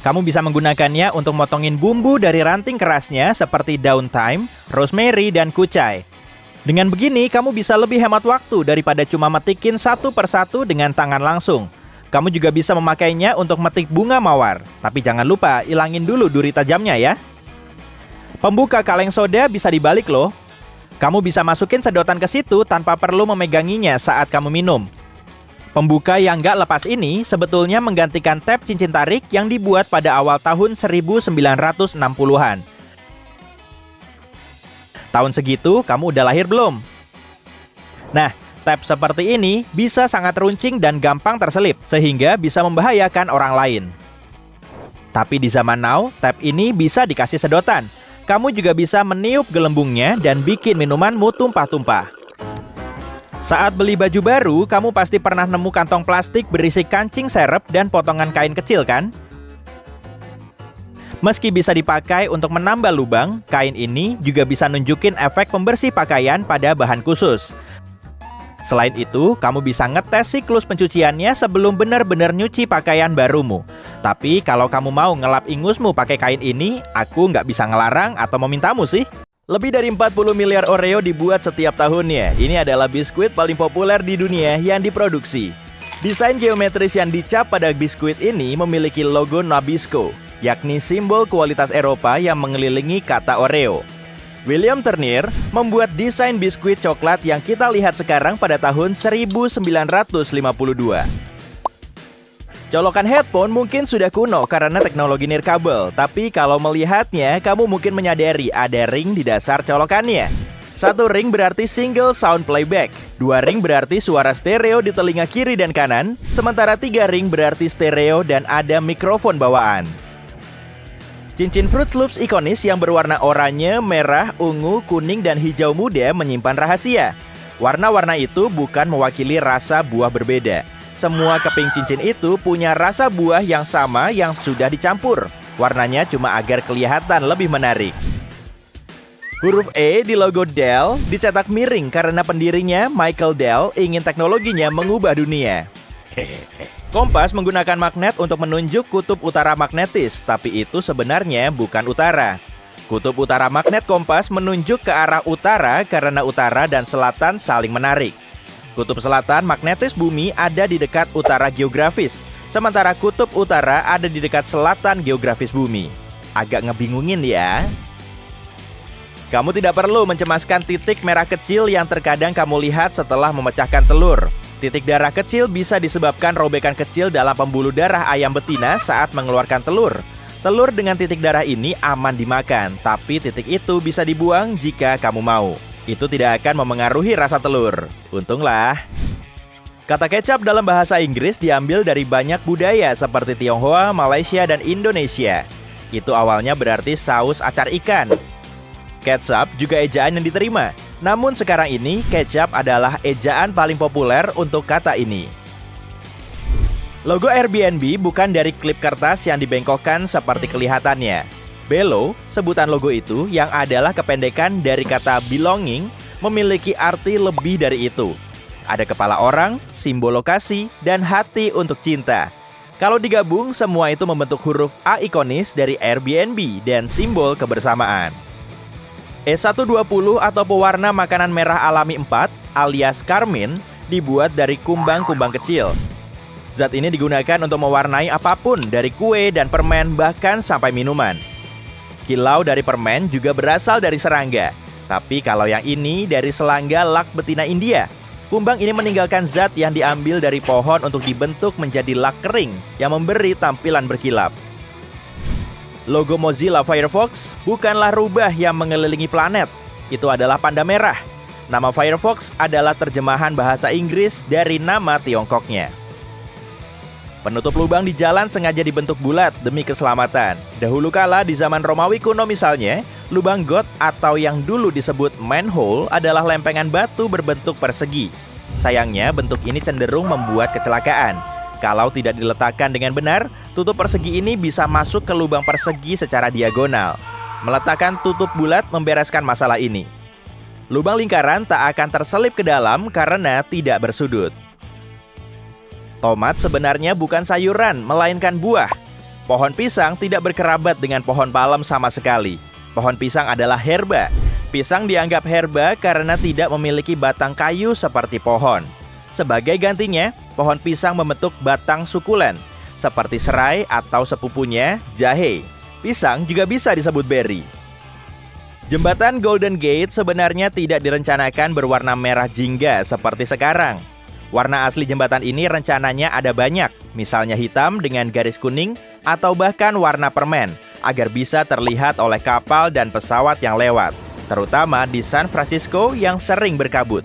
Kamu bisa menggunakannya untuk motongin bumbu dari ranting kerasnya seperti daun thyme, rosemary, dan kucai. Dengan begini, kamu bisa lebih hemat waktu daripada cuma metikin satu persatu dengan tangan langsung. Kamu juga bisa memakainya untuk metik bunga mawar. Tapi jangan lupa, ilangin dulu duri tajamnya ya. Pembuka kaleng soda bisa dibalik loh. Kamu bisa masukin sedotan ke situ tanpa perlu memeganginya saat kamu minum. Pembuka yang nggak lepas ini sebetulnya menggantikan tab cincin tarik yang dibuat pada awal tahun 1960-an. Tahun segitu, kamu udah lahir belum? Nah, tab seperti ini bisa sangat runcing dan gampang terselip, sehingga bisa membahayakan orang lain. Tapi di zaman now, tab ini bisa dikasih sedotan. Kamu juga bisa meniup gelembungnya dan bikin minumanmu tumpah-tumpah. Saat beli baju baru, kamu pasti pernah nemu kantong plastik berisi kancing serep dan potongan kain kecil kan? Meski bisa dipakai untuk menambal lubang, kain ini juga bisa nunjukin efek pembersih pakaian pada bahan khusus. Selain itu, kamu bisa ngetes siklus pencuciannya sebelum benar-benar nyuci pakaian barumu. Tapi kalau kamu mau ngelap ingusmu pakai kain ini, aku nggak bisa ngelarang atau memintamu sih. Lebih dari 40 miliar Oreo dibuat setiap tahunnya. Ini adalah biskuit paling populer di dunia yang diproduksi. Desain geometris yang dicap pada biskuit ini memiliki logo Nabisco, yakni simbol kualitas Eropa yang mengelilingi kata Oreo. William Turner membuat desain biskuit coklat yang kita lihat sekarang pada tahun 1952. Colokan headphone mungkin sudah kuno karena teknologi nirkabel, tapi kalau melihatnya, kamu mungkin menyadari ada ring di dasar colokannya. Satu ring berarti single sound playback, 2 ring berarti suara stereo di telinga kiri dan kanan, sementara 3 ring berarti stereo dan ada mikrofon bawaan. Cincin Fruit Loops ikonis yang berwarna oranye, merah, ungu, kuning, dan hijau muda menyimpan rahasia. Warna-warna itu bukan mewakili rasa buah berbeda. Semua keping cincin itu punya rasa buah yang sama yang sudah dicampur. Warnanya cuma agar kelihatan lebih menarik. Huruf E di logo Dell dicetak miring karena pendirinya, Michael Dell, ingin teknologinya mengubah dunia. Kompas menggunakan magnet untuk menunjuk kutub utara magnetis, tapi itu sebenarnya bukan utara. Kutub utara magnet kompas menunjuk ke arah utara karena utara dan selatan saling menarik. Kutub selatan magnetis bumi ada di dekat utara geografis, sementara kutub utara ada di dekat selatan geografis bumi. Agak ngebingungin ya. Kamu tidak perlu mencemaskan titik merah kecil yang terkadang kamu lihat setelah memecahkan telur. Titik darah kecil bisa disebabkan robekan kecil dalam pembuluh darah ayam betina saat mengeluarkan telur. Telur dengan titik darah ini aman dimakan, tapi titik itu bisa dibuang jika kamu mau. Itu tidak akan memengaruhi rasa telur. Untunglah. Kata kecap dalam bahasa Inggris diambil dari banyak budaya seperti Tionghoa, Malaysia, dan Indonesia. Itu awalnya berarti saus acar ikan. Ketchup juga ejaan yang diterima. Namun sekarang ini, kecap adalah ejaan paling populer untuk kata ini. Logo Airbnb bukan dari klip kertas yang dibengkokkan seperti kelihatannya. Belo, sebutan logo itu yang adalah kependekan dari kata belonging, memiliki arti lebih dari itu. Ada kepala orang, simbol lokasi, dan hati untuk cinta. Kalau digabung, semua itu membentuk huruf A ikonis dari Airbnb dan simbol kebersamaan. E120 atau pewarna makanan merah alami 4 alias karmin dibuat dari kumbang-kumbang kecil. Zat ini digunakan untuk mewarnai apapun dari kue dan permen bahkan sampai minuman. Kilau dari permen juga berasal dari serangga. Tapi kalau yang ini dari selangga lak betina India. Kumbang ini meninggalkan zat yang diambil dari pohon untuk dibentuk menjadi lak kering yang memberi tampilan berkilap. Logo Mozilla Firefox bukanlah rubah yang mengelilingi planet. Itu adalah panda merah. Nama Firefox adalah terjemahan bahasa Inggris dari nama Tiongkoknya. Penutup lubang di jalan sengaja dibentuk bulat demi keselamatan. Dahulu kala di zaman Romawi kuno misalnya, lubang got atau yang dulu disebut manhole adalah lempengan batu berbentuk persegi. Sayangnya bentuk ini cenderung membuat kecelakaan. Kalau tidak diletakkan dengan benar, tutup persegi ini bisa masuk ke lubang persegi secara diagonal. Meletakkan tutup bulat membereskan masalah ini. Lubang lingkaran tak akan terselip ke dalam karena tidak bersudut. Tomat sebenarnya bukan sayuran, melainkan buah. Pohon pisang tidak berkerabat dengan pohon palem sama sekali. Pohon pisang adalah herba. Pisang dianggap herba karena tidak memiliki batang kayu seperti pohon. Sebagai gantinya, pohon pisang membentuk batang sukulen, seperti serai atau sepupunya, jahe. Pisang juga bisa disebut beri. Jembatan Golden Gate sebenarnya tidak direncanakan berwarna merah jingga seperti sekarang. Warna asli jembatan ini rencananya ada banyak, misalnya hitam dengan garis kuning atau bahkan warna permen, agar bisa terlihat oleh kapal dan pesawat yang lewat, terutama di San Francisco yang sering berkabut.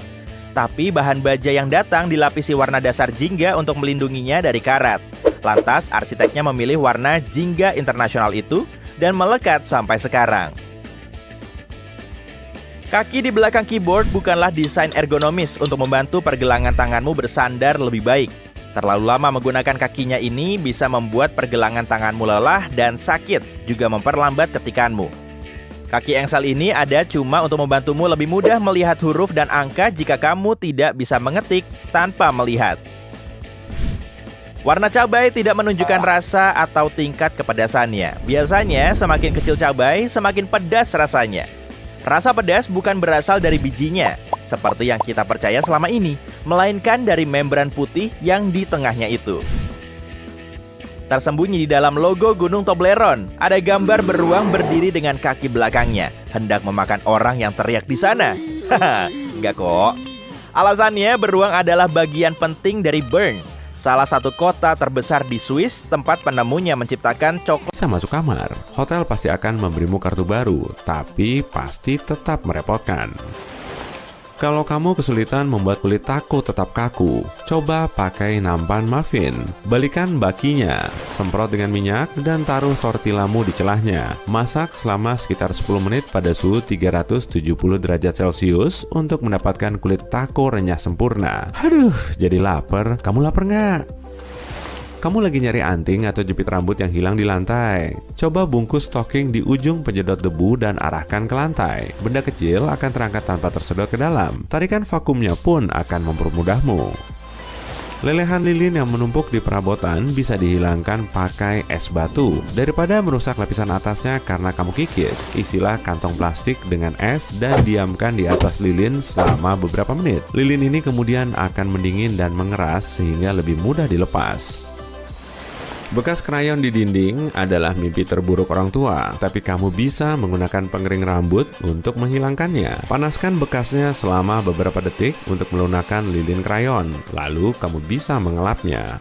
Tapi bahan baja yang datang dilapisi warna dasar jingga untuk melindunginya dari karat. Lantas arsiteknya memilih warna jingga internasional itu dan melekat sampai sekarang. Kaki di belakang keyboard bukanlah desain ergonomis untuk membantu pergelangan tanganmu bersandar lebih baik. Terlalu lama menggunakan kakinya ini bisa membuat pergelangan tanganmu lelah dan sakit, juga memperlambat ketikanmu. Kaki engsel ini ada cuma untuk membantumu lebih mudah melihat huruf dan angka jika kamu tidak bisa mengetik tanpa melihat. Warna cabai tidak menunjukkan rasa atau tingkat kepedasannya. Biasanya semakin kecil cabai, semakin pedas rasanya. Rasa pedas bukan berasal dari bijinya, seperti yang kita percaya selama ini, melainkan dari membran putih yang di tengahnya itu. Tersembunyi di dalam logo Gunung Toblerone, ada gambar beruang berdiri dengan kaki belakangnya, hendak memakan orang yang teriak di sana. Haha, enggak kok. Alasannya, beruang adalah bagian penting dari Bern, salah satu kota terbesar di Swiss, tempat penemunya menciptakan coklat. Bisa masuk kamar, hotel pasti akan memberimu kartu baru, tapi pasti tetap merepotkan. Kalau kamu kesulitan membuat kulit taco tetap kaku, coba pakai nampan muffin. Balikan bakinya, semprot dengan minyak, dan taruh tortillamu di celahnya. Masak selama sekitar 10 menit pada suhu 370 derajat Celcius untuk mendapatkan kulit taco renyah sempurna. Aduh, jadi lapar. Kamu lapar nggak? Kamu lagi nyari anting atau jepit rambut yang hilang di lantai. Coba bungkus stocking di ujung penyedot debu dan arahkan ke lantai. Benda kecil akan terangkat tanpa tersedot ke dalam. Tarikan vakumnya pun akan mempermudahmu. Lelehan lilin yang menumpuk di perabotan bisa dihilangkan pakai es batu. Daripada merusak lapisan atasnya karena kamu kikis, isilah kantong plastik dengan es dan diamkan di atas lilin selama beberapa menit. Lilin ini kemudian akan mendingin dan mengeras sehingga lebih mudah dilepas. Bekas krayon di dinding adalah mimpi terburuk orang tua, tapi kamu bisa menggunakan pengering rambut untuk menghilangkannya. Panaskan bekasnya selama beberapa detik untuk melunakkan lilin krayon, lalu kamu bisa mengelapnya.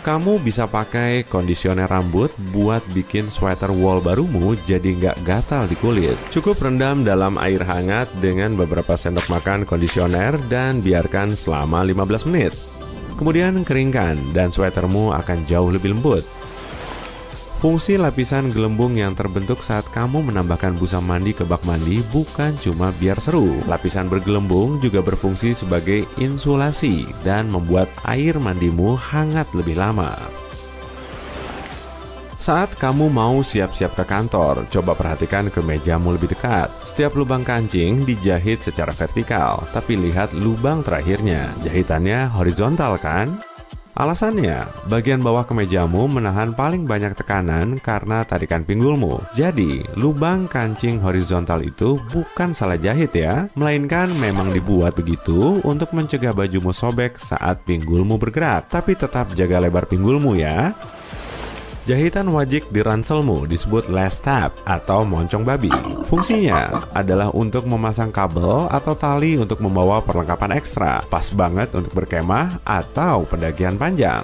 Kamu bisa pakai kondisioner rambut buat bikin sweater wool barumu jadi nggak gatal di kulit. Cukup rendam dalam air hangat dengan beberapa sendok makan kondisioner dan biarkan selama 15 menit. Kemudian keringkan dan sweatermu akan jauh lebih lembut. Fungsi lapisan gelembung yang terbentuk saat kamu menambahkan busa mandi ke bak mandi bukan cuma biar seru. Lapisan bergelembung juga berfungsi sebagai insulasi dan membuat air mandimu hangat lebih lama. Saat kamu mau siap-siap ke kantor, coba perhatikan kemejamu lebih dekat. Setiap lubang kancing dijahit secara vertikal, tapi lihat lubang terakhirnya. Jahitannya horizontal kan? Alasannya, bagian bawah kemejamu menahan paling banyak tekanan karena tarikan pinggulmu. Jadi, lubang kancing horizontal itu bukan salah jahit ya, melainkan memang dibuat begitu untuk mencegah bajumu sobek saat pinggulmu bergerak. Tapi tetap jaga lebar pinggulmu ya. Jahitan wajik di ranselmu disebut lace tab atau moncong babi. Fungsinya adalah untuk memasang kabel atau tali untuk membawa perlengkapan ekstra, pas banget untuk berkemah atau pendakian panjang.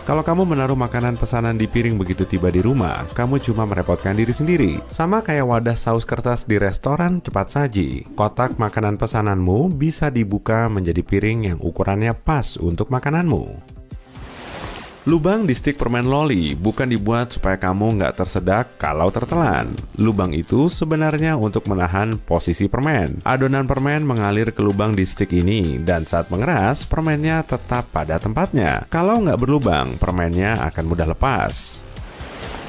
Kalau kamu menaruh makanan pesanan di piring begitu tiba di rumah, kamu cuma merepotkan diri sendiri. Sama kayak wadah saus kertas di restoran cepat saji. Kotak makanan pesananmu bisa dibuka menjadi piring yang ukurannya pas untuk makananmu. Lubang di stik permen loli bukan dibuat supaya kamu nggak tersedak kalau tertelan. Lubang itu sebenarnya untuk menahan posisi permen. Adonan permen mengalir ke lubang di stik ini, dan saat mengeras, permennya tetap pada tempatnya. Kalau nggak berlubang, permennya akan mudah lepas.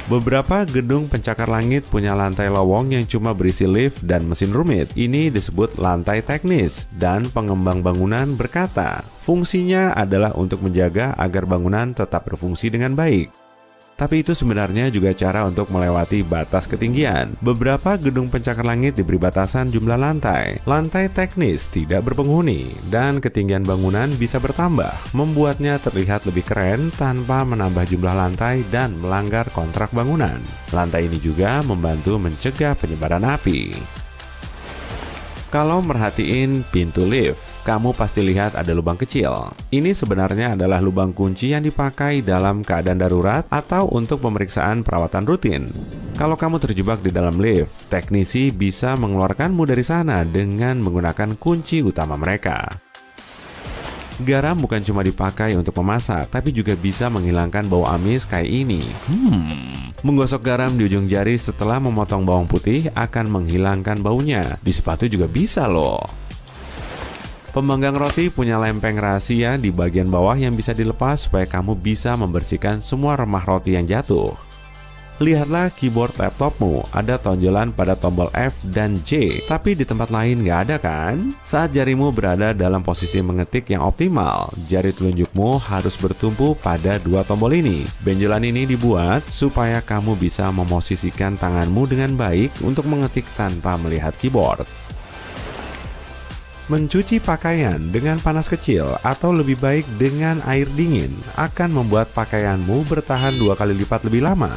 Beberapa gedung pencakar langit punya lantai lowong yang cuma berisi lift dan mesin rumit. Ini disebut lantai teknis, dan pengembang bangunan berkata, fungsinya adalah untuk menjaga agar bangunan tetap berfungsi dengan baik. Tapi itu sebenarnya juga cara untuk melewati batas ketinggian. Beberapa gedung pencakar langit diberi batasan jumlah lantai. Lantai teknis tidak berpenghuni, dan ketinggian bangunan bisa bertambah, membuatnya terlihat lebih keren tanpa menambah jumlah lantai dan melanggar kontrak bangunan. Lantai ini juga membantu mencegah penyebaran api. Kalau merhatiin pintu lift, kamu pasti lihat ada lubang kecil. Ini sebenarnya adalah lubang kunci yang dipakai dalam keadaan darurat atau untuk pemeriksaan perawatan rutin. Kalau kamu terjebak di dalam lift, teknisi bisa mengeluarkanmu dari sana dengan menggunakan kunci utama mereka. Garam bukan cuma dipakai untuk memasak, tapi juga bisa menghilangkan bau amis kayak ini. Menggosok garam di ujung jari setelah memotong bawang putih akan menghilangkan baunya. Di sepatu juga bisa loh. Pemanggang roti punya lempeng rahasia di bagian bawah yang bisa dilepas supaya kamu bisa membersihkan semua remah roti yang jatuh. Lihatlah keyboard laptopmu, ada tonjolan pada tombol F dan J, tapi di tempat lain nggak ada kan? Saat jarimu berada dalam posisi mengetik yang optimal, jari telunjukmu harus bertumpu pada dua tombol ini. Benjolan ini dibuat supaya kamu bisa memosisikan tanganmu dengan baik untuk mengetik tanpa melihat keyboard. Mencuci pakaian dengan panas kecil atau lebih baik dengan air dingin akan membuat pakaianmu bertahan 2 kali lipat lebih lama.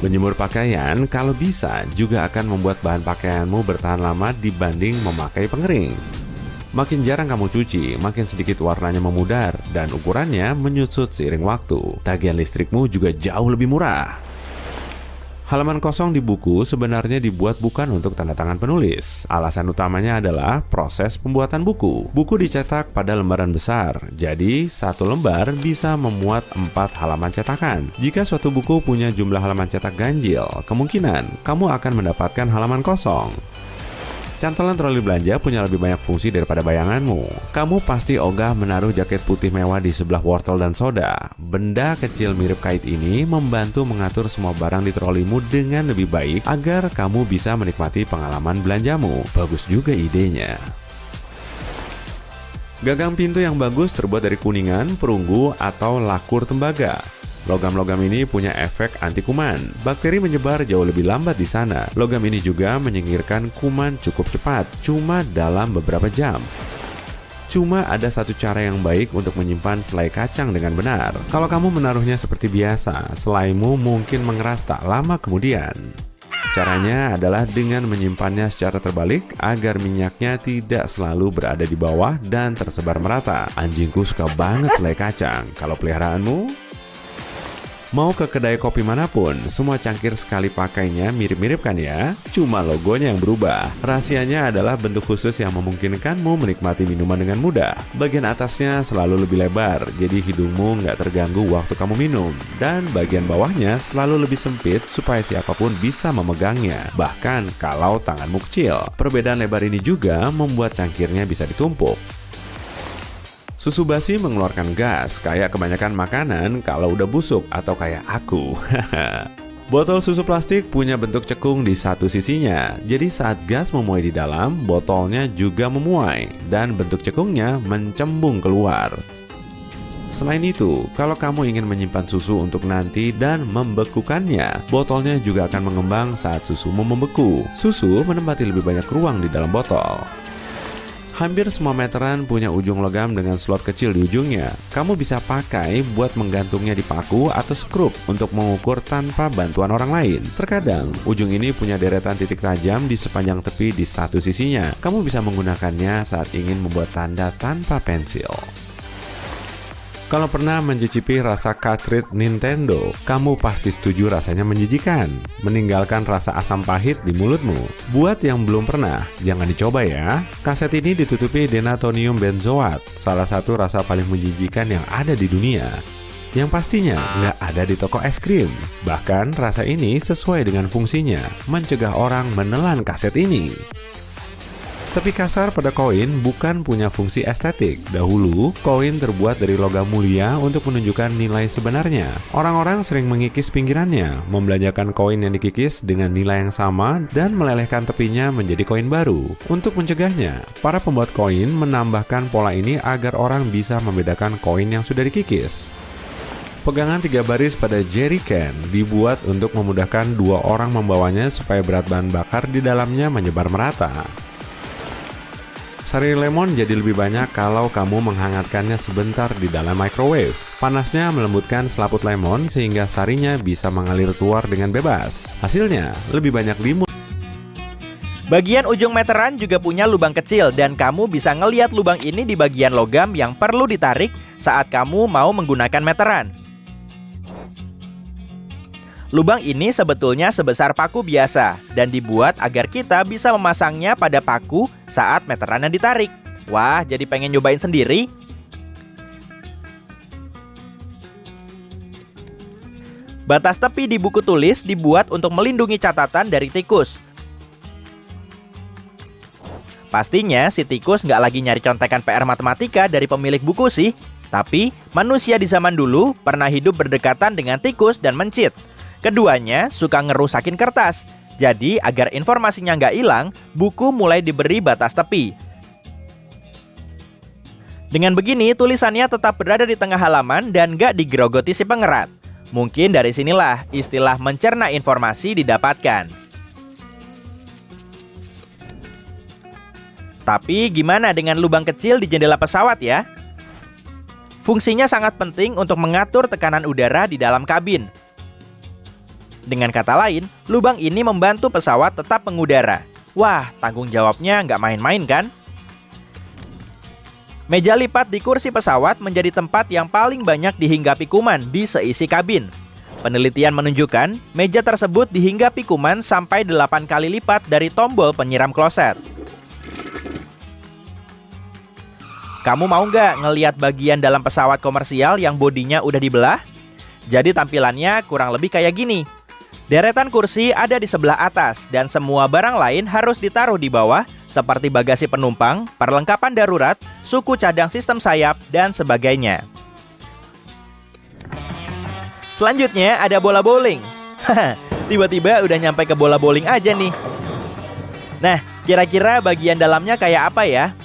Menjemur pakaian kalau bisa juga akan membuat bahan pakaianmu bertahan lama dibanding memakai pengering. Makin jarang kamu cuci, makin sedikit warnanya memudar dan ukurannya menyusut seiring waktu. Tagihan listrikmu juga jauh lebih murah. Halaman kosong di buku sebenarnya dibuat bukan untuk tanda tangan penulis. Alasan utamanya adalah proses pembuatan buku. Buku dicetak pada lembaran besar, jadi satu lembar bisa memuat 4 halaman cetakan. Jika suatu buku punya jumlah halaman cetak ganjil, kemungkinan kamu akan mendapatkan halaman kosong. Cantolan troli belanja punya lebih banyak fungsi daripada bayanganmu. Kamu pasti ogah menaruh jaket putih mewah di sebelah wortel dan soda. Benda kecil mirip kait ini membantu mengatur semua barang di trolimu dengan lebih baik agar kamu bisa menikmati pengalaman belanjamu. Bagus juga idenya. Gagang pintu yang bagus terbuat dari kuningan, perunggu, atau lakur tembaga. Logam-logam ini punya efek anti kuman. Bakteri menyebar jauh lebih lambat di sana. Logam ini juga menyingkirkan kuman cukup cepat, cuma dalam beberapa jam. Cuma ada satu cara yang baik untuk menyimpan selai kacang dengan benar. Kalau kamu menaruhnya seperti biasa, selaimu mungkin mengeras tak lama kemudian. Caranya adalah dengan menyimpannya secara terbalik agar minyaknya tidak selalu berada di bawah dan tersebar merata. Anjingku suka banget selai kacang. Kalau peliharaanmu? Mau ke kedai kopi manapun, semua cangkir sekali pakainya mirip-mirip kan ya? Cuma logonya yang berubah. Rahasianya adalah bentuk khusus yang memungkinkanmu menikmati minuman dengan mudah. Bagian atasnya selalu lebih lebar, jadi hidungmu nggak terganggu waktu kamu minum. Dan bagian bawahnya selalu lebih sempit supaya siapapun bisa memegangnya, bahkan kalau tanganmu kecil. Perbedaan lebar ini juga membuat cangkirnya bisa ditumpuk. Susu basi mengeluarkan gas, kayak kebanyakan makanan kalau udah busuk atau kayak aku. Botol susu plastik punya bentuk cekung di satu sisinya, jadi saat gas memuai di dalam, botolnya juga memuai, dan bentuk cekungnya mencembung keluar. Selain itu, kalau kamu ingin menyimpan susu untuk nanti dan membekukannya, botolnya juga akan mengembang saat susumu membeku. Susu menempati lebih banyak ruang di dalam botol. Hampir semua meteran punya ujung logam dengan slot kecil di ujungnya. Kamu bisa pakai buat menggantungnya di paku atau skrup untuk mengukur tanpa bantuan orang lain. Terkadang, ujung ini punya deretan titik tajam di sepanjang tepi di satu sisinya. Kamu bisa menggunakannya saat ingin membuat tanda tanpa pensil. Kalau pernah mencicipi rasa cartridge Nintendo, kamu pasti setuju rasanya menjijikan, meninggalkan rasa asam pahit di mulutmu. Buat yang belum pernah, jangan dicoba ya. Kaset ini ditutupi denatonium benzoat, salah satu rasa paling menjijikan yang ada di dunia. Yang pastinya nggak ada di toko es krim. Bahkan rasa ini sesuai dengan fungsinya, mencegah orang menelan kaset ini. Tapi kasar pada koin bukan punya fungsi estetik. Dahulu, koin terbuat dari logam mulia untuk menunjukkan nilai sebenarnya. Orang-orang sering mengikis pinggirannya, membelanjakan koin yang dikikis dengan nilai yang sama dan melelehkan tepinya menjadi koin baru. Untuk mencegahnya, para pembuat koin menambahkan pola ini agar orang bisa membedakan koin yang sudah dikikis. Pegangan 3 baris pada jerrycan dibuat untuk memudahkan 2 orang membawanya supaya berat bahan bakar di dalamnya menyebar merata. Sari lemon jadi lebih banyak kalau kamu menghangatkannya sebentar di dalam microwave. Panasnya melembutkan selaput lemon sehingga sarinya bisa mengalir keluar dengan bebas. Hasilnya, lebih banyak limun. Bagian ujung meteran juga punya lubang kecil dan kamu bisa ngelihat lubang ini di bagian logam yang perlu ditarik saat kamu mau menggunakan meteran. Lubang ini sebetulnya sebesar paku biasa dan dibuat agar kita bisa memasangnya pada paku saat meterannya ditarik. Wah, jadi pengen nyobain sendiri? Batas tepi di buku tulis dibuat untuk melindungi catatan dari tikus. Pastinya si tikus nggak lagi nyari contekan PR matematika dari pemilik buku sih. Tapi manusia di zaman dulu pernah hidup berdekatan dengan tikus dan mencit. Keduanya suka ngerusakin kertas. Jadi agar informasinya nggak hilang, buku mulai diberi batas tepi. Dengan begini tulisannya tetap berada di tengah halaman dan nggak digerogoti si pengerat. Mungkin dari sinilah istilah mencerna informasi didapatkan. Tapi gimana dengan lubang kecil di jendela pesawat ya? Fungsinya sangat penting untuk mengatur tekanan udara di dalam kabin. Dengan kata lain, lubang ini membantu pesawat tetap mengudara. Wah, tanggung jawabnya nggak main-main kan? Meja lipat di kursi pesawat menjadi tempat yang paling banyak dihinggapi kuman di seisi kabin. Penelitian menunjukkan, meja tersebut dihinggapi kuman sampai 8 kali lipat dari tombol penyiram kloset. Kamu mau nggak ngelihat bagian dalam pesawat komersial yang bodinya udah dibelah? Jadi tampilannya kurang lebih kayak gini. Deretan kursi ada di sebelah atas dan semua barang lain harus ditaruh di bawah seperti bagasi penumpang, perlengkapan darurat, suku cadang sistem sayap, dan sebagainya. Selanjutnya ada bola bowling. Tiba-tiba udah nyampe ke bola bowling aja nih. Nah, kira-kira bagian dalamnya kayak apa ya?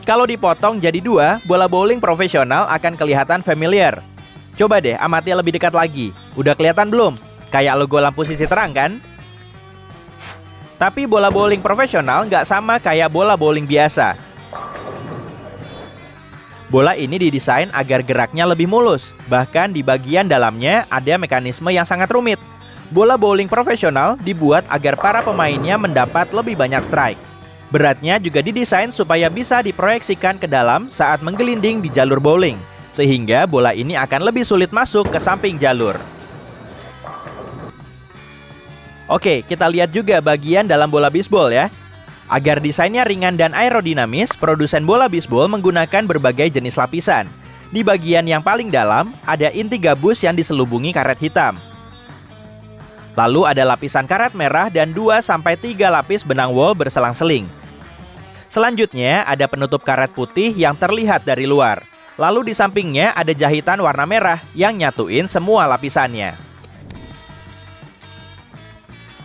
Kalau dipotong jadi 2, bola bowling profesional akan kelihatan familiar. Coba deh amati lebih dekat lagi. Udah kelihatan belum? Kayak logo lampu sisi terang kan? Tapi bola bowling profesional nggak sama kayak bola bowling biasa. Bola ini didesain agar geraknya lebih mulus. Bahkan di bagian dalamnya ada mekanisme yang sangat rumit. Bola bowling profesional dibuat agar para pemainnya mendapat lebih banyak strike. Beratnya juga didesain supaya bisa diproyeksikan ke dalam saat menggelinding di jalur bowling. Sehingga bola ini akan lebih sulit masuk ke samping jalur. Oke, kita lihat juga bagian dalam bola bisbol ya. Agar desainnya ringan dan aerodinamis, produsen bola bisbol menggunakan berbagai jenis lapisan. Di bagian yang paling dalam, ada inti gabus yang diselubungi karet hitam. Lalu ada lapisan karet merah dan 2-3 lapis benang wol berselang-seling. Selanjutnya, ada penutup karet putih yang terlihat dari luar. Lalu di sampingnya ada jahitan warna merah yang nyatuin semua lapisannya.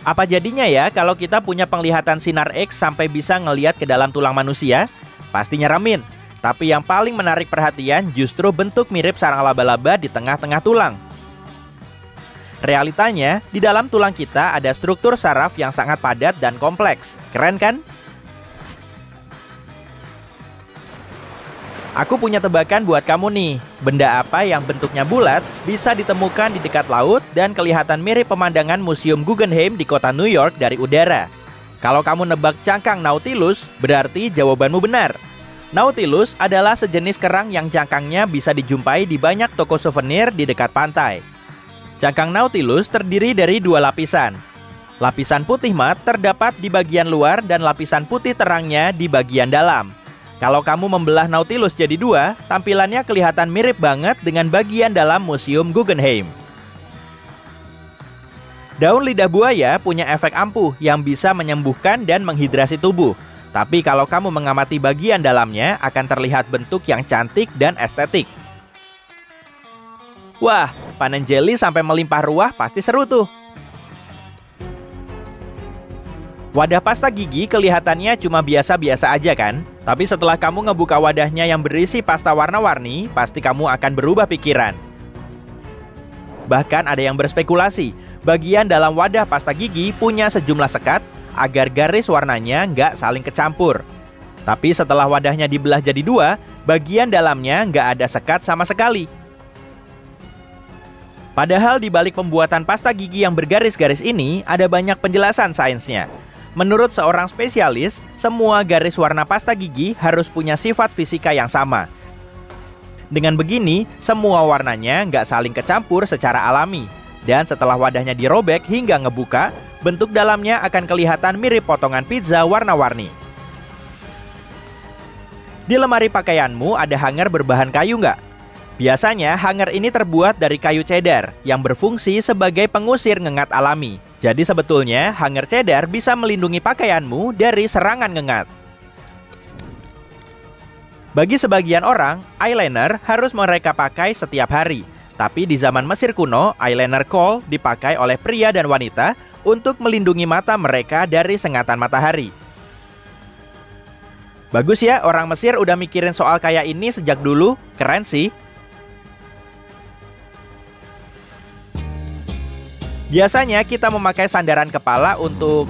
Apa jadinya ya kalau kita punya penglihatan sinar X sampai bisa ngelihat ke dalam tulang manusia? Pasti nyeremin. Tapi yang paling menarik perhatian justru bentuk mirip sarang laba-laba di tengah-tengah tulang. Realitanya, di dalam tulang kita ada struktur saraf yang sangat padat dan kompleks. Keren kan? Aku punya tebakan buat kamu nih. Benda apa yang bentuknya bulat bisa ditemukan di dekat laut dan kelihatan mirip pemandangan Museum Guggenheim di kota New York dari udara. Kalau kamu nebak cangkang Nautilus, berarti jawabanmu benar. Nautilus adalah sejenis kerang yang cangkangnya bisa dijumpai di banyak toko souvenir di dekat pantai. Cangkang Nautilus terdiri dari 2 lapisan. Lapisan putih mat terdapat di bagian luar dan lapisan putih terangnya di bagian dalam. Kalau kamu membelah Nautilus jadi 2, tampilannya kelihatan mirip banget dengan bagian dalam Museum Guggenheim. Daun lidah buaya punya efek ampuh yang bisa menyembuhkan dan menghidrasi tubuh. Tapi kalau kamu mengamati bagian dalamnya, akan terlihat bentuk yang cantik dan estetik. Wah, panen jeli sampai melimpah ruah pasti seru tuh. Wadah pasta gigi kelihatannya cuma biasa-biasa aja kan? Tapi setelah kamu ngebuka wadahnya yang berisi pasta warna-warni, pasti kamu akan berubah pikiran. Bahkan ada yang berspekulasi, bagian dalam wadah pasta gigi punya sejumlah sekat agar garis warnanya nggak saling kecampur. Tapi setelah wadahnya dibelah jadi dua, bagian dalamnya nggak ada sekat sama sekali. Padahal di balik pembuatan pasta gigi yang bergaris-garis ini, ada banyak penjelasan sainsnya. Menurut seorang spesialis, semua garis warna pasta gigi harus punya sifat fisika yang sama. Dengan begini, semua warnanya nggak saling kecampur secara alami. Dan setelah wadahnya dirobek hingga ngebuka, bentuk dalamnya akan kelihatan mirip potongan pizza warna-warni. Di lemari pakaianmu ada hanger berbahan kayu nggak? Biasanya hanger ini terbuat dari kayu cedar yang berfungsi sebagai pengusir ngengat alami. Jadi sebetulnya hanger cedar bisa melindungi pakaianmu dari serangan ngengat. Bagi sebagian orang, eyeliner harus mereka pakai setiap hari. Tapi di zaman Mesir kuno, eyeliner kohl dipakai oleh pria dan wanita untuk melindungi mata mereka dari sengatan matahari. Bagus ya, orang Mesir udah mikirin soal kayak ini sejak dulu. Keren sih. Biasanya kita memakai sandaran kepala untuk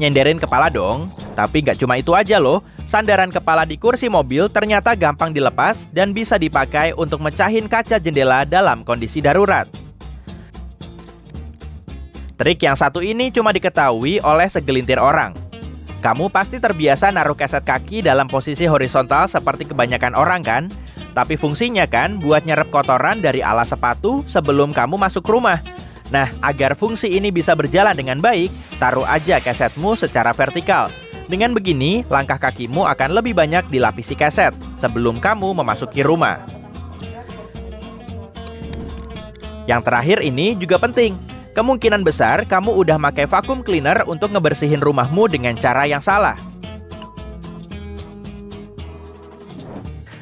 nyenderin kepala dong. Tapi nggak cuma itu aja loh. Sandaran kepala di kursi mobil ternyata gampang dilepas dan bisa dipakai untuk mecahin kaca jendela dalam kondisi darurat. Trik yang satu ini cuma diketahui oleh segelintir orang. Kamu pasti terbiasa naruh keset kaki dalam posisi horizontal seperti kebanyakan orang kan? Tapi fungsinya kan buat nyerap kotoran dari alas sepatu sebelum kamu masuk rumah. Nah, agar fungsi ini bisa berjalan dengan baik, taruh aja kesetmu secara vertikal. Dengan begini, langkah kakimu akan lebih banyak dilapisi keset sebelum kamu memasuki rumah. Yang terakhir ini juga penting. Kemungkinan besar kamu udah pakai vacuum cleaner untuk ngebersihin rumahmu dengan cara yang salah.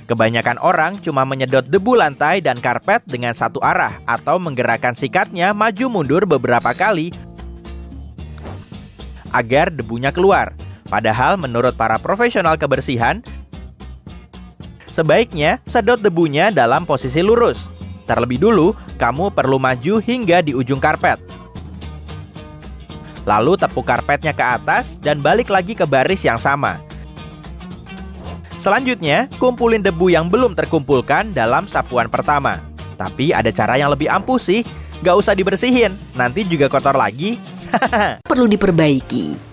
Kebanyakan orang cuma menyedot debu lantai dan karpet dengan satu arah atau menggerakkan sikatnya maju mundur beberapa kali agar debunya keluar. Padahal menurut para profesional kebersihan, sebaiknya sedot debunya dalam posisi lurus. Terlebih dulu, kamu perlu maju hingga di ujung karpet. Lalu tepuk karpetnya ke atas dan balik lagi ke baris yang sama. Selanjutnya, kumpulin debu yang belum terkumpulkan dalam sapuan pertama. Tapi ada cara yang lebih ampuh sih. Gak usah dibersihin, nanti juga kotor lagi. Perlu diperbaiki.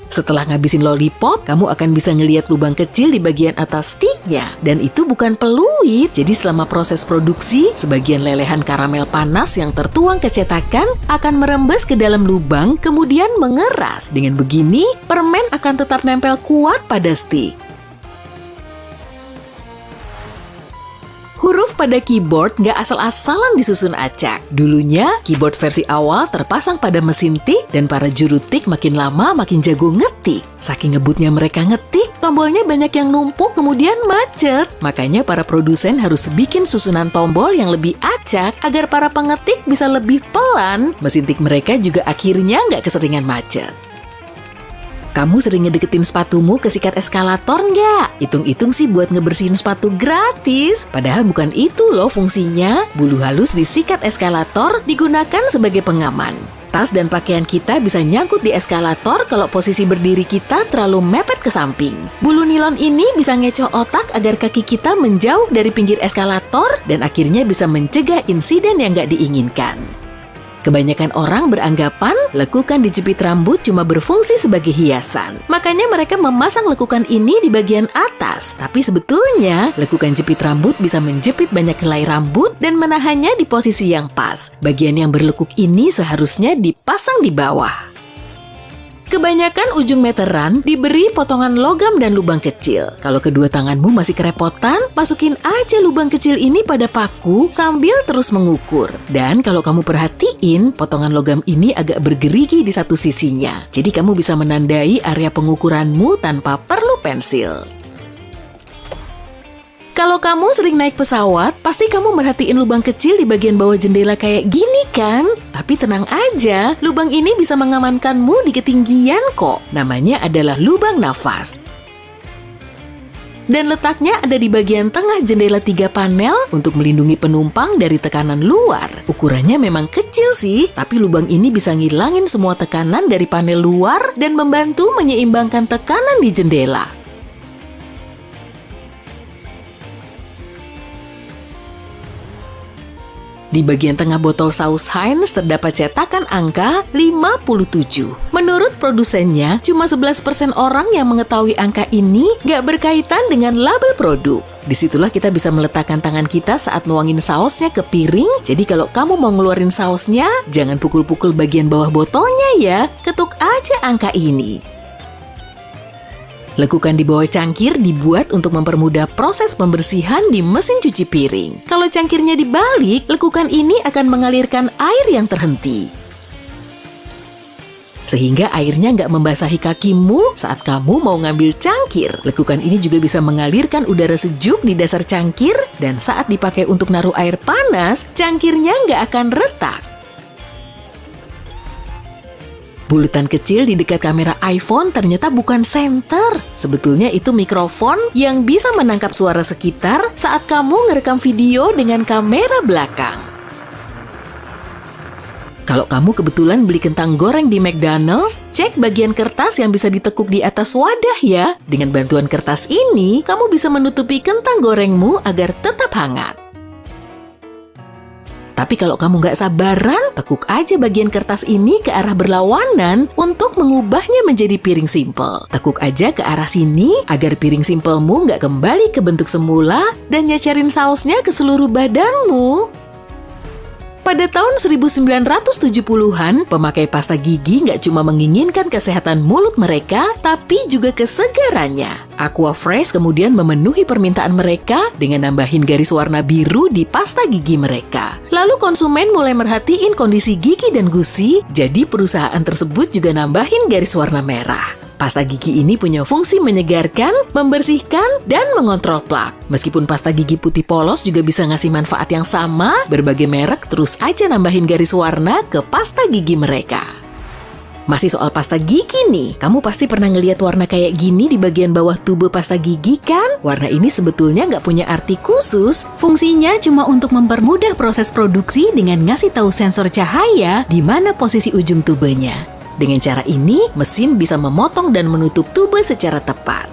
Setelah ngabisin lollipop, kamu akan bisa ngelihat lubang kecil di bagian atas sticknya. Dan itu bukan peluit. Jadi selama proses produksi, sebagian lelehan karamel panas yang tertuang ke cetakan akan merembes ke dalam lubang, kemudian mengeras. Dengan begini, permen akan tetap nempel kuat pada stick. Huruf pada keyboard nggak asal-asalan disusun acak. Dulunya, keyboard versi awal terpasang pada mesin tik dan para juru tik makin lama makin jago ngetik. Saking ngebutnya mereka ngetik, tombolnya banyak yang numpuk kemudian macet. Makanya para produsen harus bikin susunan tombol yang lebih acak agar para pengetik bisa lebih pelan. Mesin tik mereka juga akhirnya nggak keseringan macet. Kamu sering ngedeketin sepatumu ke sikat eskalator nggak? Hitung-hitung sih buat ngebersihin sepatu gratis. Padahal bukan itu loh fungsinya. Bulu halus di sikat eskalator digunakan sebagai pengaman. Tas dan pakaian kita bisa nyangkut di eskalator kalau posisi berdiri kita terlalu mepet ke samping. Bulu nilon ini bisa ngecoh otak agar kaki kita menjauh dari pinggir eskalator dan akhirnya bisa mencegah insiden yang nggak diinginkan. Kebanyakan orang beranggapan lekukan dijepit rambut cuma berfungsi sebagai hiasan. Makanya mereka memasang lekukan ini di bagian atas. Tapi sebetulnya, lekukan jepit rambut bisa menjepit banyak helai rambut dan menahannya di posisi yang pas. Bagian yang berlekuk ini seharusnya dipasang di bawah. Kebanyakan ujung meteran diberi potongan logam dan lubang kecil. Kalau kedua tanganmu masih kerepotan, masukin aja lubang kecil ini pada paku sambil terus mengukur. Dan kalau kamu perhatiin, potongan logam ini agak bergerigi di satu sisinya. Jadi kamu bisa menandai area pengukuranmu tanpa perlu pensil. Kalau kamu sering naik pesawat, pasti kamu merhatiin lubang kecil di bagian bawah jendela kayak gini kan? Tapi tenang aja, lubang ini bisa mengamankanmu di ketinggian kok. Namanya adalah lubang nafas. Dan letaknya ada di bagian tengah jendela 3 panel untuk melindungi penumpang dari tekanan luar. Ukurannya memang kecil sih, tapi lubang ini bisa ngilangin semua tekanan dari panel luar dan membantu menyeimbangkan tekanan di jendela. Di bagian tengah botol saus Heinz terdapat cetakan angka 57. Menurut produsennya, cuma 11% orang yang mengetahui angka ini nggak berkaitan dengan label produk. Disitulah kita bisa meletakkan tangan kita saat nuangin sausnya ke piring. Jadi kalau kamu mau ngeluarin sausnya, jangan pukul-pukul bagian bawah botolnya ya. Ketuk aja angka ini. Lekukan di bawah cangkir dibuat untuk mempermudah proses pembersihan di mesin cuci piring. Kalau cangkirnya dibalik, lekukan ini akan mengalirkan air yang terhenti. Sehingga airnya nggak membasahi kakimu saat kamu mau ngambil cangkir. Lekukan ini juga bisa mengalirkan udara sejuk di dasar cangkir, dan saat dipakai untuk naruh air panas, cangkirnya nggak akan retak. Bulatan kecil di dekat kamera iPhone ternyata bukan senter. Sebetulnya itu mikrofon yang bisa menangkap suara sekitar saat kamu ngerekam video dengan kamera belakang. Kalau kamu kebetulan beli kentang goreng di McDonald's, cek bagian kertas yang bisa ditekuk di atas wadah ya. Dengan bantuan kertas ini, kamu bisa menutupi kentang gorengmu agar tetap hangat. Tapi kalau kamu nggak sabaran, tekuk aja bagian kertas ini ke arah berlawanan untuk mengubahnya menjadi piring simpel. Tekuk aja ke arah sini agar piring simpelmu nggak kembali ke bentuk semula dan nyacerin sausnya ke seluruh badanmu. Pada tahun 1970-an, pemakai pasta gigi nggak cuma menginginkan kesehatan mulut mereka, tapi juga kesegarannya. Aquafresh kemudian memenuhi permintaan mereka dengan nambahin garis warna biru di pasta gigi mereka. Lalu konsumen mulai merhatiin kondisi gigi dan gusi, jadi perusahaan tersebut juga nambahin garis warna merah. Pasta gigi ini punya fungsi menyegarkan, membersihkan, dan mengontrol plak. Meskipun pasta gigi putih polos juga bisa ngasih manfaat yang sama, berbagai merek terus aja nambahin garis warna ke pasta gigi mereka. Masih soal pasta gigi nih, kamu pasti pernah ngeliat warna kayak gini di bagian bawah tube pasta gigi kan? Warna ini sebetulnya nggak punya arti khusus, fungsinya cuma untuk mempermudah proses produksi dengan ngasih tahu sensor cahaya di mana posisi ujung tubenya. Dengan cara ini, mesin bisa memotong dan menutup tube secara tepat.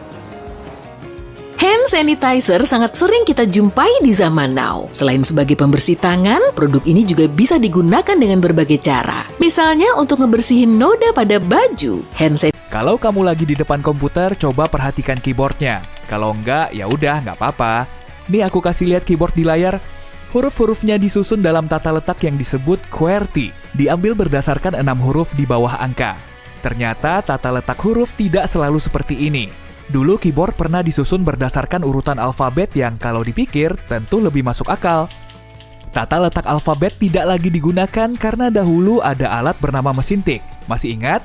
Hand sanitizer sangat sering kita jumpai di zaman now. Selain sebagai pembersih tangan, produk ini juga bisa digunakan dengan berbagai cara. Misalnya untuk ngebersihin noda pada baju. Kalau kamu lagi di depan komputer, coba perhatikan keyboardnya. Kalau enggak, ya udah, nggak apa-apa. Nih aku kasih lihat keyboard di layar. Huruf-hurufnya disusun dalam tata letak yang disebut QWERTY, diambil berdasarkan 6 huruf di bawah angka. Ternyata tata letak huruf tidak selalu seperti ini. Dulu keyboard pernah disusun berdasarkan urutan alfabet yang kalau dipikir tentu lebih masuk akal. Tata letak alfabet tidak lagi digunakan karena dahulu ada alat bernama mesin tik. Masih ingat?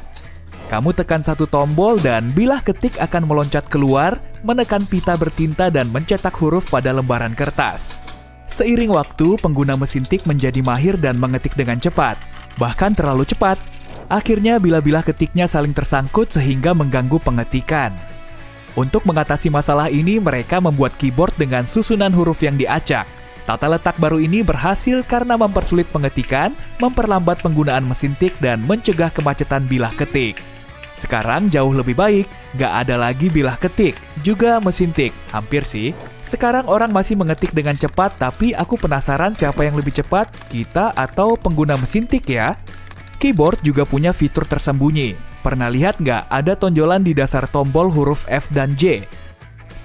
Kamu tekan satu tombol dan bilah ketik akan meloncat keluar, menekan pita bertinta dan mencetak huruf pada lembaran kertas. Seiring waktu, pengguna mesin tik menjadi mahir dan mengetik dengan cepat, bahkan terlalu cepat. Akhirnya bilah-bilah ketiknya saling tersangkut sehingga mengganggu pengetikan. Untuk mengatasi masalah ini, mereka membuat keyboard dengan susunan huruf yang diacak. Tata letak baru ini berhasil karena mempersulit pengetikan, memperlambat penggunaan mesin tik, dan mencegah kemacetan bilah ketik. Sekarang jauh lebih baik, nggak ada lagi bilah ketik, juga mesin tik. Hampir sih. Sekarang orang masih mengetik dengan cepat, tapi aku penasaran siapa yang lebih cepat, kita atau pengguna mesin tik ya? Keyboard juga punya fitur tersembunyi. Pernah lihat nggak ada tonjolan di dasar tombol huruf F dan J?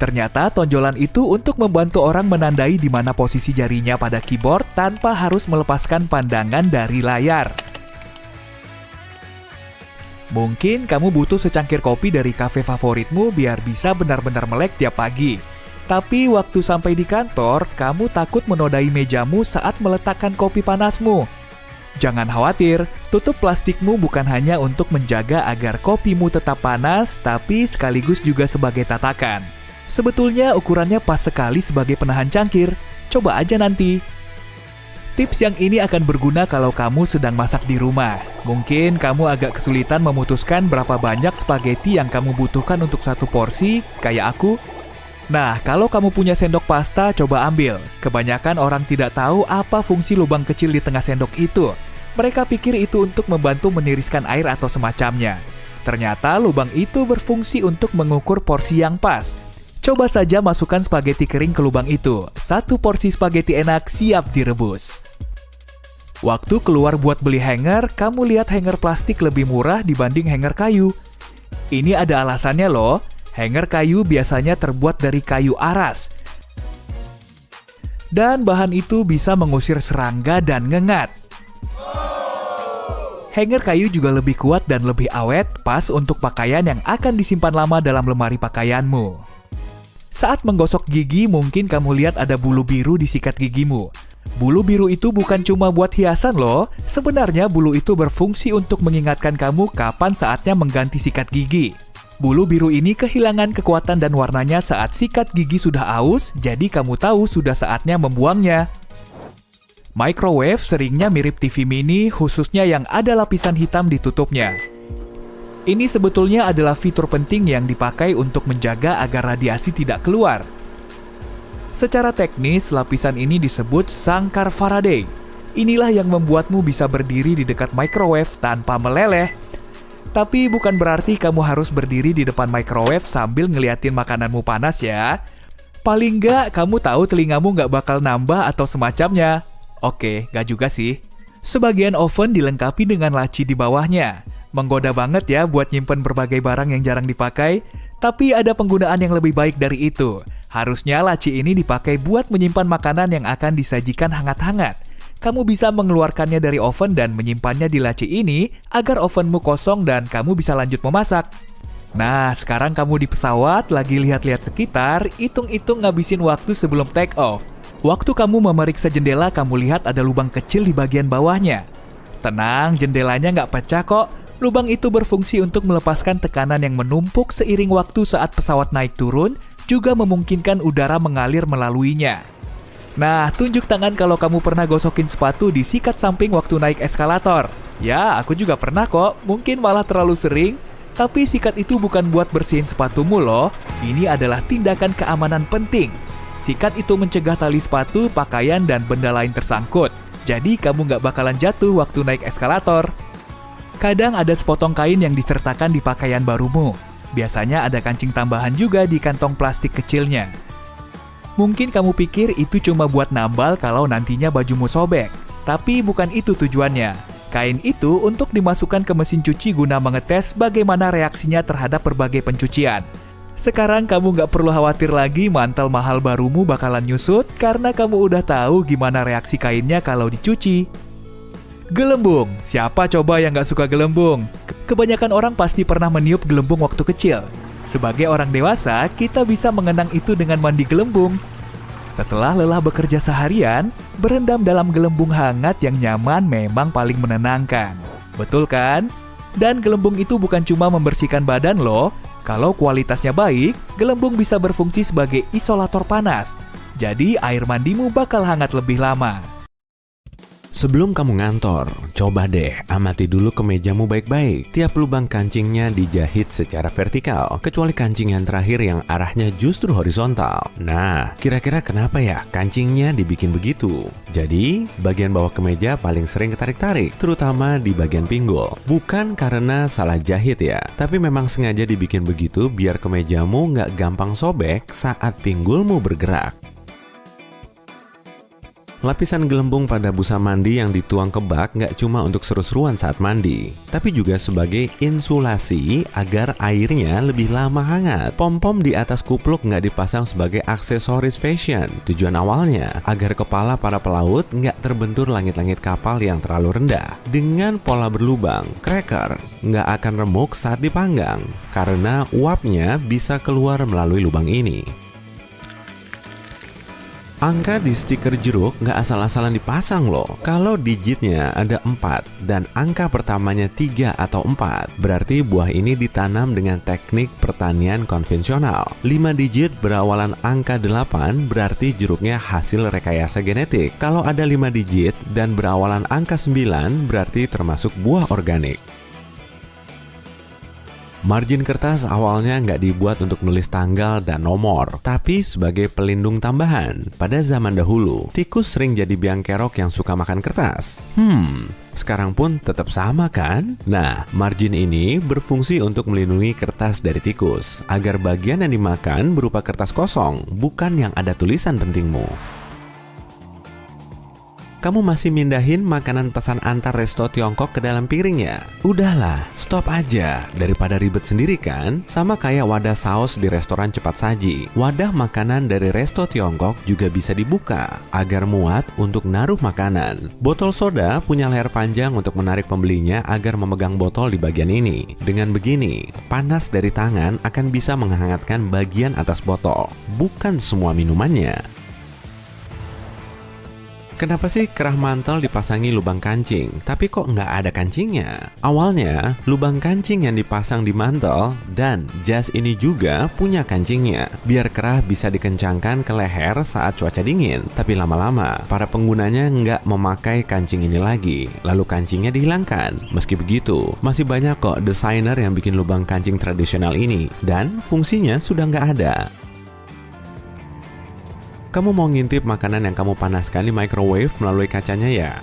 Ternyata tonjolan itu untuk membantu orang menandai di mana posisi jarinya pada keyboard tanpa harus melepaskan pandangan dari layar. Mungkin kamu butuh secangkir kopi dari kafe favoritmu biar bisa benar-benar melek tiap pagi. Tapi waktu sampai di kantor, kamu takut menodai mejamu saat meletakkan kopi panasmu. Jangan khawatir, tutup plastikmu bukan hanya untuk menjaga agar kopimu tetap panas, tapi sekaligus juga sebagai tatakan. Sebetulnya ukurannya pas sekali sebagai penahan cangkir. Coba aja nanti. Tips yang ini akan berguna kalau kamu sedang masak di rumah. Mungkin kamu agak kesulitan memutuskan berapa banyak spaghetti yang kamu butuhkan untuk satu porsi, kayak aku. Nah, kalau kamu punya sendok pasta, coba ambil. Kebanyakan orang tidak tahu apa fungsi lubang kecil di tengah sendok itu. Mereka pikir itu untuk membantu meniriskan air atau semacamnya. Ternyata lubang itu berfungsi untuk mengukur porsi yang pas. Coba saja masukkan spaghetti kering ke lubang itu. Satu porsi spaghetti enak siap direbus. Waktu keluar buat beli hanger, kamu lihat hanger plastik lebih murah dibanding hanger kayu. Ini ada alasannya loh. Hanger kayu biasanya terbuat dari kayu aras. Dan bahan itu bisa mengusir serangga dan ngengat. Hanger kayu juga lebih kuat dan lebih awet, pas untuk pakaian yang akan disimpan lama dalam lemari pakaianmu. Saat menggosok gigi, mungkin kamu lihat ada bulu biru di sikat gigimu. Bulu biru itu bukan cuma buat hiasan loh. Sebenarnya bulu itu berfungsi untuk mengingatkan kamu kapan saatnya mengganti sikat gigi. Bulu biru ini kehilangan kekuatan dan warnanya saat sikat gigi sudah aus, jadi kamu tahu sudah saatnya membuangnya. Microwave seringnya mirip TV mini, khususnya yang ada lapisan hitam di tutupnya. Ini sebetulnya adalah fitur penting yang dipakai untuk menjaga agar radiasi tidak keluar. Secara teknis, lapisan ini disebut sangkar Faraday. Inilah yang membuatmu bisa berdiri di dekat microwave tanpa meleleh. Tapi bukan berarti kamu harus berdiri di depan microwave sambil ngeliatin makananmu panas ya. Paling nggak kamu tahu telingamu nggak bakal nambah atau semacamnya. Oke, nggak juga sih. Sebagian oven dilengkapi dengan laci di bawahnya. Menggoda banget ya buat nyimpen berbagai barang yang jarang dipakai, tapi ada penggunaan yang lebih baik dari itu. Harusnya laci ini dipakai buat menyimpan makanan yang akan disajikan hangat-hangat. Kamu bisa mengeluarkannya dari oven dan menyimpannya di laci ini agar ovenmu kosong dan kamu bisa lanjut memasak. Nah, sekarang kamu di pesawat, lagi lihat-lihat sekitar, hitung-hitung ngabisin waktu sebelum take off. Waktu kamu memeriksa jendela, kamu lihat ada lubang kecil di bagian bawahnya. Tenang, jendelanya nggak pecah kok. Lubang itu berfungsi untuk melepaskan tekanan yang menumpuk seiring waktu saat pesawat naik turun, juga memungkinkan udara mengalir melaluinya. Nah, tunjuk tangan kalau kamu pernah gosokin sepatu di sikat samping waktu naik eskalator. Ya, aku juga pernah kok, mungkin malah terlalu sering. Tapi sikat itu bukan buat bersihin sepatumu loh, ini adalah tindakan keamanan penting. Sikat itu mencegah tali sepatu, pakaian, dan benda lain tersangkut. Jadi kamu nggak bakalan jatuh waktu naik eskalator. Kadang ada sepotong kain yang disertakan di pakaian barumu. Biasanya ada kancing tambahan juga di kantong plastik kecilnya. Mungkin kamu pikir itu cuma buat nambal kalau nantinya bajumu sobek. Tapi bukan itu tujuannya. Kain itu untuk dimasukkan ke mesin cuci guna mengetes bagaimana reaksinya terhadap berbagai pencucian. Sekarang kamu nggak perlu khawatir lagi mantel mahal barumu bakalan nyusut karena kamu udah tahu gimana reaksi kainnya kalau dicuci. Gelembung. Siapa coba yang nggak suka gelembung? Kebanyakan orang pasti pernah meniup gelembung waktu kecil. Sebagai orang dewasa, kita bisa mengenang itu dengan mandi gelembung. Setelah lelah bekerja seharian, berendam dalam gelembung hangat yang nyaman memang paling menenangkan. Betul kan? Dan gelembung itu bukan cuma membersihkan badan loh. Kalau kualitasnya baik, gelembung bisa berfungsi sebagai isolator panas. Jadi air mandimu bakal hangat lebih lama. Sebelum kamu ngantor, coba deh amati dulu kemejamu baik-baik. Tiap lubang kancingnya dijahit secara vertikal, kecuali kancing yang terakhir yang arahnya justru horizontal. Nah, kira-kira kenapa ya kancingnya dibikin begitu? Jadi, bagian bawah kemeja paling sering ketarik-tarik, terutama di bagian pinggul. Bukan karena salah jahit ya, tapi memang sengaja dibikin begitu biar kemejamu nggak gampang sobek saat pinggulmu bergerak. Lapisan gelembung pada busa mandi yang dituang ke bak nggak cuma untuk seru-seruan saat mandi, tapi juga sebagai insulasi agar airnya lebih lama hangat. Pom-pom di atas kupluk nggak dipasang sebagai aksesoris fashion. Tujuan awalnya agar kepala para pelaut nggak terbentur langit-langit kapal yang terlalu rendah. Dengan pola berlubang, cracker nggak akan remuk saat dipanggang karena uapnya bisa keluar melalui lubang ini. Angka di stiker jeruk nggak asal-asalan dipasang loh. Kalau digitnya ada 4 dan angka pertamanya 3 atau 4, berarti buah ini ditanam dengan teknik pertanian konvensional. 5 digit berawalan angka 8 berarti jeruknya hasil rekayasa genetik. Kalau ada 5 digit dan berawalan angka 9 berarti termasuk buah organik. Margin kertas awalnya nggak dibuat untuk nulis tanggal dan nomor, tapi sebagai pelindung tambahan. Pada zaman dahulu, tikus sering jadi biang kerok yang suka makan kertas. Sekarang pun tetap sama kan? Nah, margin ini berfungsi untuk melindungi kertas dari tikus, agar bagian yang dimakan berupa kertas kosong, bukan yang ada tulisan pentingmu. Kamu masih mindahin makanan pesan antar resto Tiongkok ke dalam piring ya? Udahlah, stop aja. Daripada ribet sendiri kan? Sama kayak wadah saus di restoran cepat saji. Wadah makanan dari resto Tiongkok juga bisa dibuka agar muat untuk naruh makanan. Botol soda punya leher panjang untuk menarik pembelinya agar memegang botol di bagian ini. Dengan begini, panas dari tangan akan bisa menghangatkan bagian atas botol, bukan semua minumannya. Kenapa sih kerah mantel dipasangi lubang kancing, tapi kok nggak ada kancingnya? Awalnya, lubang kancing yang dipasang di mantel dan jas ini juga punya kancingnya, biar kerah bisa dikencangkan ke leher saat cuaca dingin. Tapi lama-lama, para penggunanya nggak memakai kancing ini lagi, lalu kancingnya dihilangkan. Meski begitu, masih banyak kok desainer yang bikin lubang kancing tradisional ini, dan fungsinya sudah nggak ada. Kamu mau ngintip makanan yang kamu panaskan di microwave melalui kacanya ya?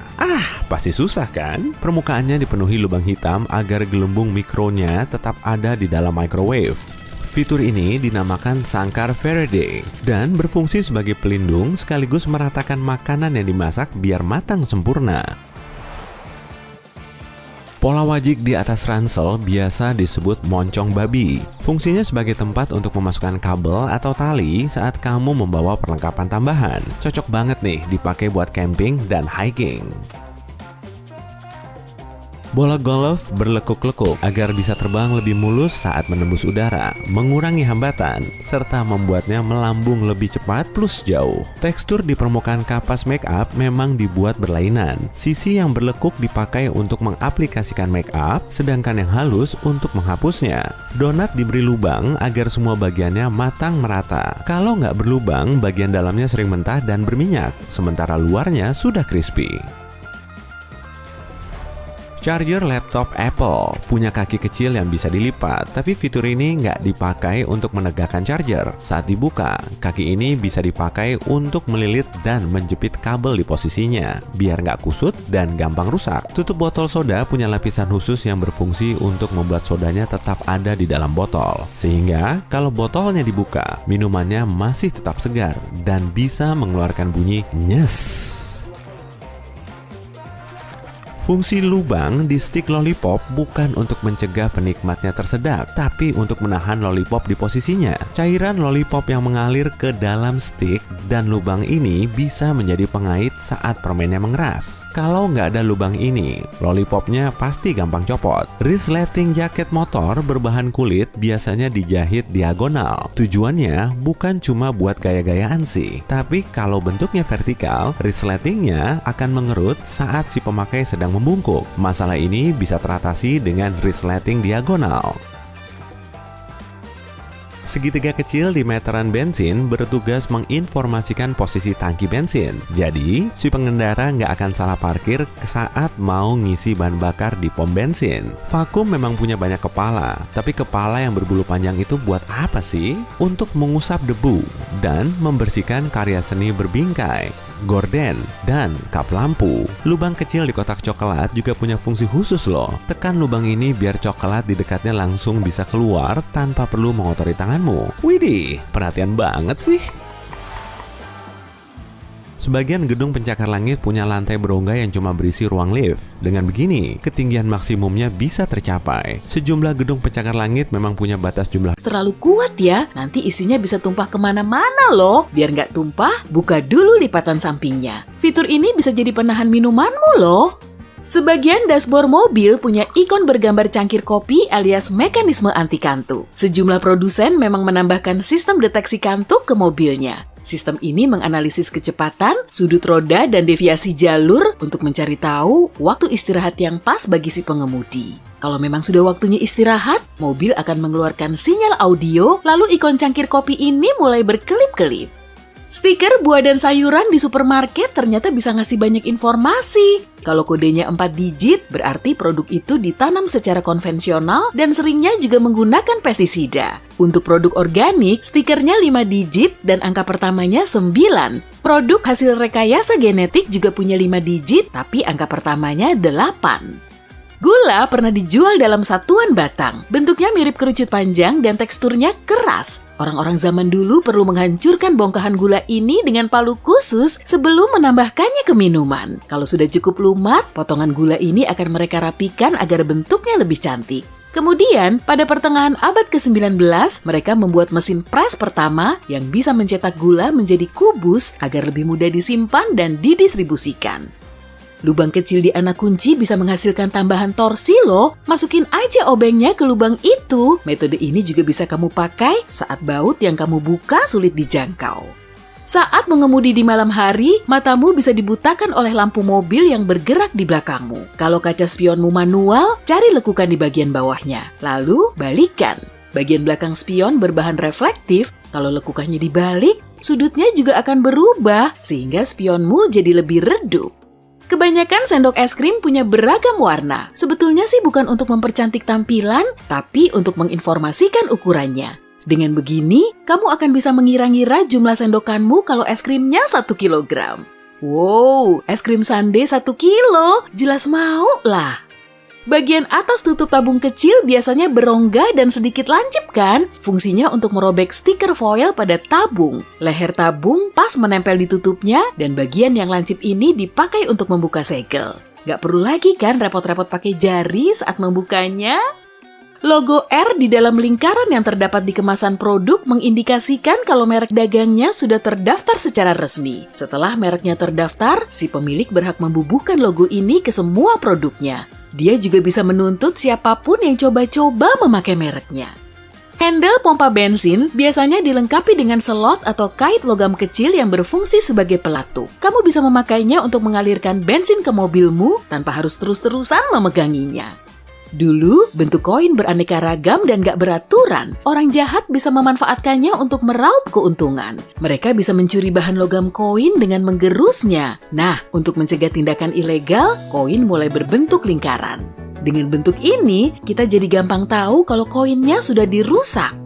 Pasti susah kan? Permukaannya dipenuhi lubang hitam agar gelembung mikronya tetap ada di dalam microwave. Fitur ini dinamakan sangkar Faraday dan berfungsi sebagai pelindung sekaligus meratakan makanan yang dimasak biar matang sempurna. Pola wajik di atas ransel biasa disebut moncong babi. Fungsinya sebagai tempat untuk memasukkan kabel atau tali saat kamu membawa perlengkapan tambahan. Cocok banget nih dipakai buat camping dan hiking. Bola golf berlekuk-lekuk agar bisa terbang lebih mulus saat menembus udara, mengurangi hambatan, serta membuatnya melambung lebih cepat plus jauh. Tekstur di permukaan kapas make up memang dibuat berlainan. Sisi yang berlekuk dipakai untuk mengaplikasikan make up, sedangkan yang halus untuk menghapusnya. Donat diberi lubang agar semua bagiannya matang merata. Kalau nggak berlubang, bagian dalamnya sering mentah dan berminyak, sementara luarnya sudah crispy. Charger laptop Apple punya kaki kecil yang bisa dilipat, tapi fitur ini nggak dipakai untuk menegakkan charger. Saat dibuka, kaki ini bisa dipakai untuk melilit dan menjepit kabel di posisinya, biar nggak kusut dan gampang rusak. Tutup botol soda punya lapisan khusus yang berfungsi untuk membuat sodanya tetap ada di dalam botol, sehingga kalau botolnya dibuka, minumannya masih tetap segar dan bisa mengeluarkan bunyi nyes. Fungsi lubang di stick lollipop bukan untuk mencegah penikmatnya tersedak, tapi untuk menahan lollipop di posisinya. Cairan lollipop yang mengalir ke dalam stick dan lubang ini bisa menjadi pengait saat permennya mengeras. Kalau nggak ada lubang ini, lollipopnya pasti gampang copot. Resleting jaket motor berbahan kulit biasanya dijahit diagonal. Tujuannya bukan cuma buat gaya-gayaan sih, tapi kalau bentuknya vertikal, resletingnya akan mengerut saat si pemakai sedang membungkuk. Masalah ini bisa teratasi dengan resleting diagonal. Segitiga kecil di meteran bensin bertugas menginformasikan posisi tangki bensin. Jadi, si pengendara nggak akan salah parkir saat mau ngisi bahan bakar di pom bensin. Vakum memang punya banyak kepala, tapi kepala yang berbulu panjang itu buat apa sih? Untuk mengusap debu dan membersihkan karya seni berbingkai, gorden, dan kap lampu. Lubang kecil di kotak coklat juga punya fungsi khusus loh. Tekan lubang ini biar coklat di dekatnya langsung bisa keluar tanpa perlu mengotori tanganmu. Widih, perhatian banget sih. Sebagian gedung pencakar langit punya lantai berongga yang cuma berisi ruang lift. Dengan begini, ketinggian maksimumnya bisa tercapai. Sejumlah gedung pencakar langit memang punya batas jumlah. Terlalu kuat ya, nanti isinya bisa tumpah kemana-mana loh. Biar nggak tumpah, buka dulu lipatan sampingnya. Fitur ini bisa jadi penahan minumanmu loh. Sebagian dashboard mobil punya ikon bergambar cangkir kopi alias mekanisme anti kantuk. Sejumlah produsen memang menambahkan sistem deteksi kantuk ke mobilnya. Sistem ini menganalisis kecepatan, sudut roda, dan deviasi jalur untuk mencari tahu waktu istirahat yang pas bagi si pengemudi. Kalau memang sudah waktunya istirahat, mobil akan mengeluarkan sinyal audio, lalu ikon cangkir kopi ini mulai berkelip-kelip. Stiker buah dan sayuran di supermarket ternyata bisa ngasih banyak informasi. Kalau kodenya 4 digit, berarti produk itu ditanam secara konvensional dan seringnya juga menggunakan pestisida. Untuk produk organik, stikernya 5 digit dan angka pertamanya 9. Produk hasil rekayasa genetik juga punya 5 digit, tapi angka pertamanya 8. Gula pernah dijual dalam satuan batang. Bentuknya mirip kerucut panjang dan teksturnya keras. Orang-orang zaman dulu perlu menghancurkan bongkahan gula ini dengan palu khusus sebelum menambahkannya ke minuman. Kalau sudah cukup lumat, potongan gula ini akan mereka rapikan agar bentuknya lebih cantik. Kemudian, pada pertengahan abad ke-19, mereka membuat mesin pres pertama yang bisa mencetak gula menjadi kubus agar lebih mudah disimpan dan didistribusikan. Lubang kecil di anak kunci bisa menghasilkan tambahan torsi loh. Masukin aja obengnya ke lubang itu. Metode ini juga bisa kamu pakai saat baut yang kamu buka sulit dijangkau. Saat mengemudi di malam hari, matamu bisa dibutakan oleh lampu mobil yang bergerak di belakangmu. Kalau kaca spionmu manual, cari lekukan di bagian bawahnya. Lalu, balikan. Bagian belakang spion berbahan reflektif. Kalau lekukannya dibalik, sudutnya juga akan berubah sehingga spionmu jadi lebih redup. Kebanyakan sendok es krim punya beragam warna. Sebetulnya sih bukan untuk mempercantik tampilan, tapi untuk menginformasikan ukurannya. Dengan begini, kamu akan bisa mengira-ngira jumlah sendokanmu kalau es krimnya 1 kilogram. Wow, es krim sundae 1 kilo, jelas mau lah. Bagian atas tutup tabung kecil biasanya berongga dan sedikit lancip kan? Fungsinya untuk merobek stiker foil pada tabung. Leher tabung pas menempel di tutupnya dan bagian yang lancip ini dipakai untuk membuka segel. Gak perlu lagi kan repot-repot pakai jari saat membukanya? Logo R di dalam lingkaran yang terdapat di kemasan produk mengindikasikan kalau merek dagangnya sudah terdaftar secara resmi. Setelah mereknya terdaftar, si pemilik berhak membubuhkan logo ini ke semua produknya. Dia juga bisa menuntut siapapun yang coba-coba memakai mereknya. Handle pompa bensin biasanya dilengkapi dengan slot atau kait logam kecil yang berfungsi sebagai pelatuk. Kamu bisa memakainya untuk mengalirkan bensin ke mobilmu tanpa harus terus-terusan memeganginya. Dulu, bentuk koin beraneka ragam dan gak beraturan. Orang jahat bisa memanfaatkannya untuk meraup keuntungan. Mereka bisa mencuri bahan logam koin dengan menggerusnya. Nah, untuk mencegah tindakan ilegal, koin mulai berbentuk lingkaran. Dengan bentuk ini, kita jadi gampang tahu kalau koinnya sudah dirusak.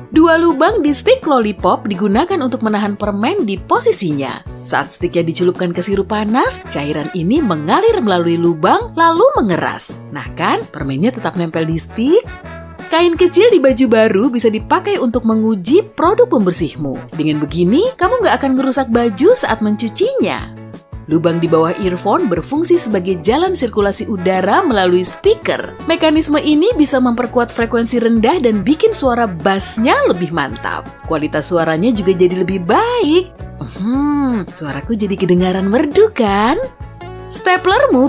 2 lubang di stik lollipop digunakan untuk menahan permen di posisinya. Saat stiknya dicelupkan ke sirup panas, cairan ini mengalir melalui lubang lalu mengeras. Nah kan, permennya tetap nempel di stik. Kain kecil di baju baru bisa dipakai untuk menguji produk pembersihmu. Dengan begini, kamu nggak akan merusak baju saat mencucinya. Lubang di bawah earphone berfungsi sebagai jalan sirkulasi udara melalui speaker. Mekanisme ini bisa memperkuat frekuensi rendah dan bikin suara bassnya lebih mantap. Kualitas suaranya juga jadi lebih baik. Suaraku jadi kedengaran merdu kan? Staplermu